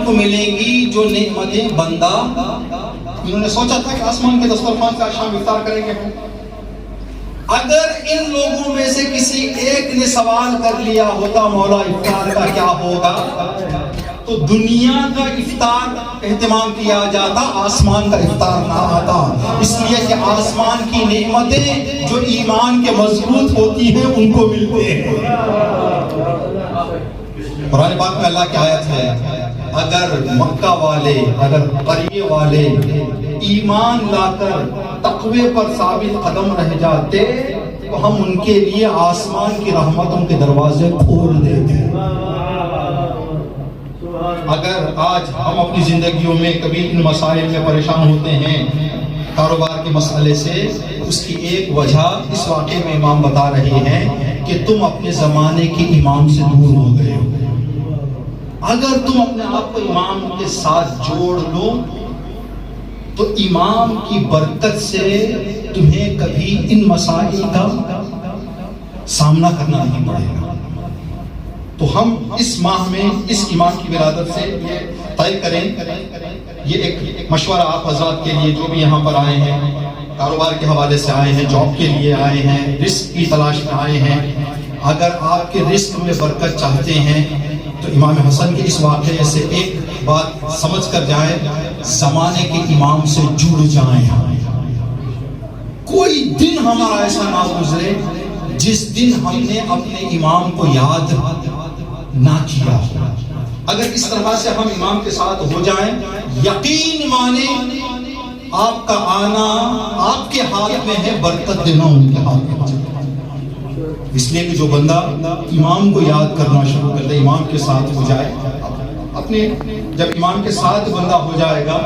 کو ملیں گی جو نعمتیں بندہ. انہوں نے سوچا تھا کہ آسمان کے دسترخوان سے آج شام افطار کریں گے. اگر ان لوگوں میں سے کسی ایک نے سوال کر لیا ہوتا مولا افطار کا کیا ہوگا، تو دنیا کا افطار اہتمام کیا جاتا، آسمان کا افطار نہ آتا. اس لیے کہ آسمان کی نعمتیں جو ایمان کے مضبوط ہوتی ہیں ان کو ملتے ہیں. قرآن پاک میں اللہ کی آیت ہے، اگر مکہ والے، اگر قریے والے ایمان لا کر تقوی پر ثابت قدم رہ جاتے تو ہم ان کے لیے آسمان کی رحمتوں کے دروازے کھول دیتے. اگر آج ہم اپنی زندگیوں میں کبھی ان مسائل میں پریشان ہوتے ہیں کاروبار کے مسئلے سے، اس کی ایک وجہ اس واقعے میں امام بتا رہے ہیں کہ تم اپنے زمانے کے امام سے دور ہو گئے ہو. اگر تم اپنے آپ کو امام کے ساتھ جوڑ لو تو امام کی برکت سے تمہیں کبھی ان مسائل کا سامنا کرنا نہیں پڑے گا. تو ہم اس ماہ میں اس امام کی ولادت سے یہ طے کریں، یہ ایک مشورہ آپ حضرات کے لیے جو بھی یہاں پر آئے ہیں، کاروبار کے حوالے سے آئے ہیں، جاب کے لیے آئے ہیں، رزق کی تلاش میں آئے ہیں. اگر آپ کے رزق میں برکت چاہتے ہیں تو امام حسن کے اس واقعے سے ایک بات سمجھ کر جائیں، زمانے کے امام سے جڑ جائیں. کوئی دن ہمارا ایسا نہ گزرے جس دن ہم نے اپنے امام کو یاد نہ کیا. اگر اس طرح سے ہم امام کے ساتھ ہو جائیں، یقین مانے آپ کا آنا آپ کے ہاتھ میں ہے، برکت دینا ان کے ہاتھ میں. اس لیے کہ جو بندہ امام کو یاد کرنا شروع کر دے، امام کے ساتھ ہو جائے، اپنے جب امام کے ساتھ بندہ ہو جائے گا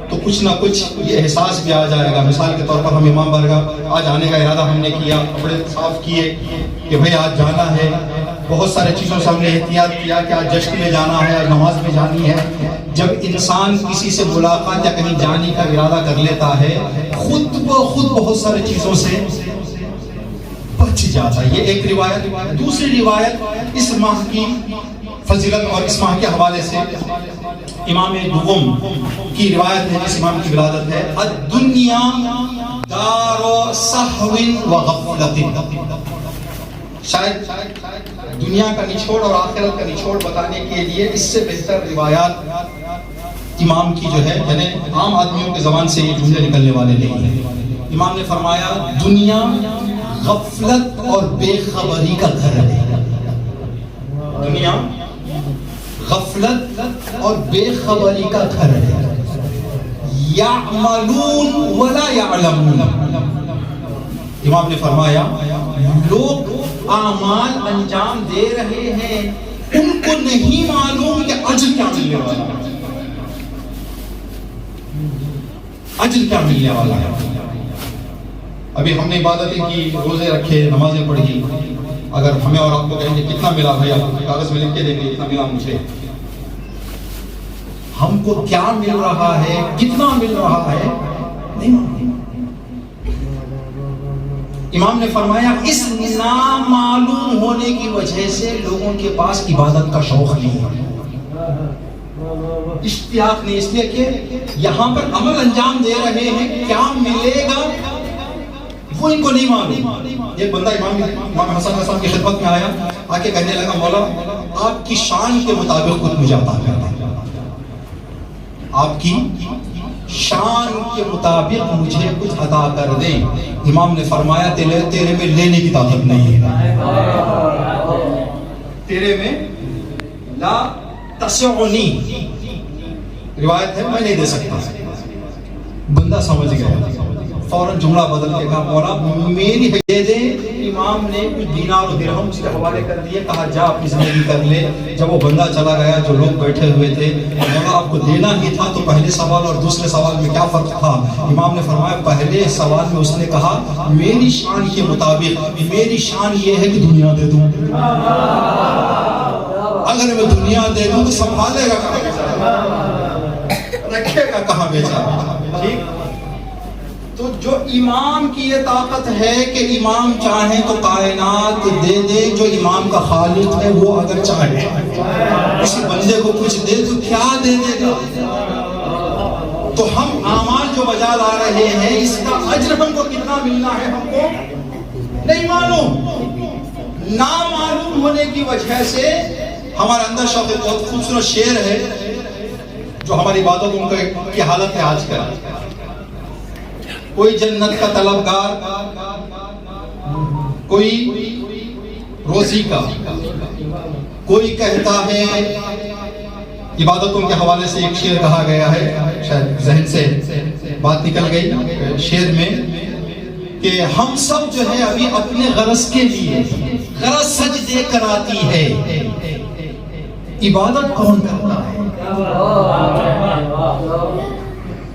تو کچھ نہ کچھ یہ احساس بھی آ جائے گا. مثال کے طور پر ہم امام بارگاہ آج آنے کا ارادہ ہم نے کیا، کپڑے صاف کیے کہ بھئی آج جانا ہے، بہت سارے چیزوں سے ہم نے احتیاط کیا کہ آج جشن میں جانا ہے، آج نماز میں جانی ہے. جب انسان کسی سے ملاقات یا کہیں جانے کا ارادہ کر لیتا ہے، خود بخود بہت سارے چیزوں سے بچ جاتا ہے. یہ ایک روایت. دوسری روایت اس ماہ کی فضیلت اور اس ماہ کے حوالے سے امام دوم کی روایت ہے، اس امام کی ولادت ہے. الدنیا دار سہو و غفلت. شاید دنیا کا نچوڑ اور آخرت کا نچوڑ بتانے کے لیے اس سے بہتر روایات امام کی جو ہے، یعنی عام آدمیوں کی زبان سے یہ جملے نکلنے والے نہیں ہیں. امام نے فرمایا دنیا غفلت اور بے خبری کا گھر ہے. دنیا غفلت اور بے خبری کا گھر ہے. یعملون ولا یعلمون. امام نے فرمایا لوگ اعمال انجام دے رہے ہیں، ان کو نہیں معلوم کہ اجر کیا ملنے والا ہے. اجر کیا ملنے والا ہے. ابھی ہم نے عبادتیں کی، روزے رکھے، نمازیں پڑھی. اگر ہمیں اور آپ کو کہیں گے کتنا ملا بھائی، آپ کو کاغذ میں لکھ کے دیں گے کتنا ملا مجھے. ہم کو کیا مل رہا ہے، کتنا مل رہا ہے، نہیں معلوم. امام نے فرمایا اس نامعلوم ہونے کی وجہ سے لوگوں کے پاس عبادت کا شوق نہیں ہے، اشتیاق نہیں. اس لیے کہ یہاں پر عمل انجام دے رہے ہیں، کیا ملے گا وہ ان کو نہیں معلوم. ایک بندہ امام حسن علیہ السلام کی خدمت میں آیا، آ کے کہنے لگا مولا آپ کی شان کے مطابق کچھ مجھے عطا کر دیں، آپ کی شان کے مطابق مجھے کچھ عطا کر دیں. امام نے فرمایا تیرے میں لینے کی طاقت نہیں ہے، تیرے میں لا تسعنی روایت ہے میں نہیں دے سکتا. بندہ سمجھ گیا، فوراً جملہ بدل کے کہا مولا میری دے دے. امام نے کچھ دینار و درہم اس کے حوالے کر دیے، کہا جا اپنی زندگی کر لے. جب وہ بندہ چلا گیا، جو لوگ بیٹھے ہوئے تھے، مولا آپ کو دینا ہی تھا تو پہلے سوال اور دوسرے سوال میں کیا فرق تھا؟ امام نے فرمایا پہلے سوال میں اس نے کہا میری شان کے مطابق، میری شان یہ ہے کہ دنیا دے دوں. اگر میں دنیا دے دوں تو سنبھالے گا کہاں بیچارہ، رکھے گا کہاں بیچارہ. ٹھیک. تو جو امام کی یہ طاقت ہے کہ امام چاہے تو کائنات دے دے، جو امام کا خالق ہے وہ اگر چاہے کسی بندے کو کچھ دے تو کیا دے دے گا؟ تو ہم اعمال جو بجا لا رہے ہیں اس کا اجر ہم کو کتنا ملنا ہے ہم کو نہیں معلوم۔ نہ معلوم ہونے کی وجہ سے ہمارے اندر شوق، بہت خوبصورت شعر ہے جو ہماری عبادتوں کی حالت ہے آج کل۔ کوئی جنت کا طلبگار، کوئی روزی کا، کوئی کہتا ہے، عبادتوں کے حوالے سے ایک شعر کہا گیا ہے، شاید ذہن سے بات نکل گئی شعر میں، کہ ہم سب جو ہے ابھی اپنے غرض کے لیے غرض سجدے کراتی ہے، عبادت کون کرتا ہے؟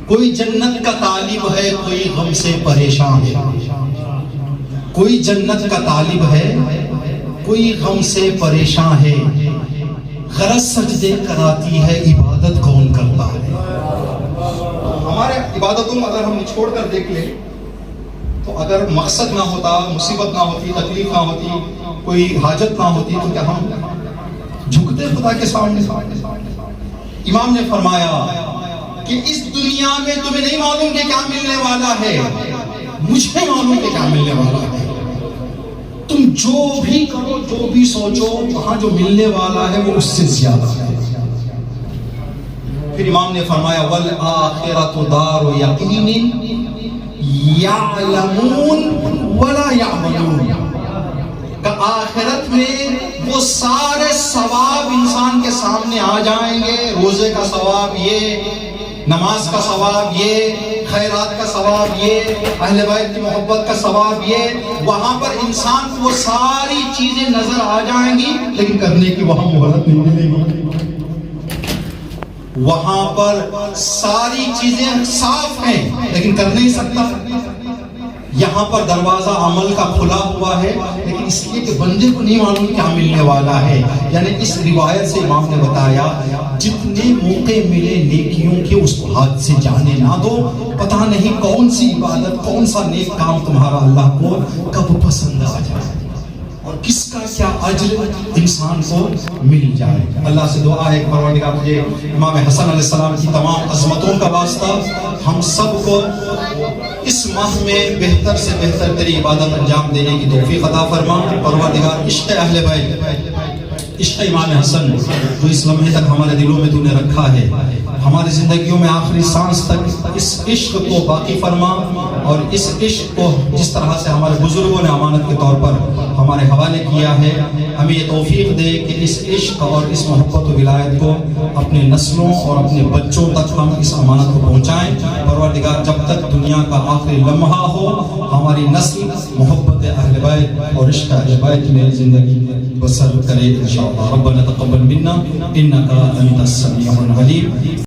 کوئی جنت کا طالب ہے، کوئی غم سے پریشان ہے، کوئی جنت کا طالب ہے، کوئی غم سے پریشان ہے، غرض سجدے کراتی ہے، عبادت کون کرتا ہے؟ ہمارے عبادتوں میں اگر ہم چھوڑ کر دیکھ لیں تو اگر مقصد نہ ہوتا، مصیبت نہ ہوتی، تکلیف نہ ہوتی، کوئی حاجت نہ ہوتی تو کیا ہم جھکتے خدا کے سامنے؟ امام نے فرمایا کہ اس دنیا میں تمہیں نہیں معلوم کہ کیا ملنے والا ہے، مجھے معلوم کہ کیا ملنے والا ہے۔ تم جو بھی کرو، جو بھی سوچو، وہاں جو ملنے والا ہے وہ اس سے زیادہ ہے۔ پھر امام نے فرمایا وَالْآخِرَةُ دَارُ يَقِينٍ يَعْلَمُونَ وَلَا يَعْمَلُونَ، کہ آخرت میں وہ سارے ثواب انسان کے سامنے آ جائیں گے، روزے کا ثواب یہ، نماز کا ثواب یہ، خیرات کا ثواب یہ، اہل بیت کی محبت کا ثواب یہ، وہاں پر انسان کو وہ ساری چیزیں نظر آ جائیں گی، لیکن کرنے کی وہاں مہلت نہیں ملے گی۔ وہاں پر ساری چیزیں صاف ہیں لیکن کر نہیں سکتا۔ یہاں پر دروازہ عمل کا کھلا ہوا ہے، لیکن اس لیے کہ بندے کو نہیں معلوم کیا ملنے والا ہے۔ یعنی اس روایت سے امام نے بتایا جتنے موقع ملے نیکیوں کے اس کو ہاتھ سے جانے نہ دو، پتہ نہیں کون سی عبادت، کون سا نیک کام تمہارا اللہ کو کب پسند آ جائے اور کس کا کیا اجر انسان کو مل جائے۔ اللہ سے دعا ہے کہ پروردگار مجھے امام حسن علیہ السلام کی تمام عظمتوں کا واسطہ ہم سب کو اس ماہ میں بہتر سے بہتر تری عبادت انجام دینے کی توفیق عطا فرما۔ پروردگار عشق اہل بیت، عشق امام حسن جو اس لمحے تک ہمارے دلوں میں تو نے رکھا ہے، ہماری زندگیوں میں آخری سانس تک اس عشق کو باقی فرما، اور اس عشق کو جس طرح سے ہمارے بزرگوں نے امانت کے طور پر ہمارے حوالے کیا ہے، ہمیں یہ توفیق دے کہ اس عشق اور اس محبت و ولایت کو اپنے نسلوں اور اپنے بچوں تک ہم اس امانت کو پہنچائیں۔ پروردگار جب تک دنیا کا آخری لمحہ ہو ہماری نسل محبت اہل بیت اور عشق اہل بیت میں زندگی بسر کرے انشاءاللہ۔ ربنا تقبل منا انک انت السمیع العلیم۔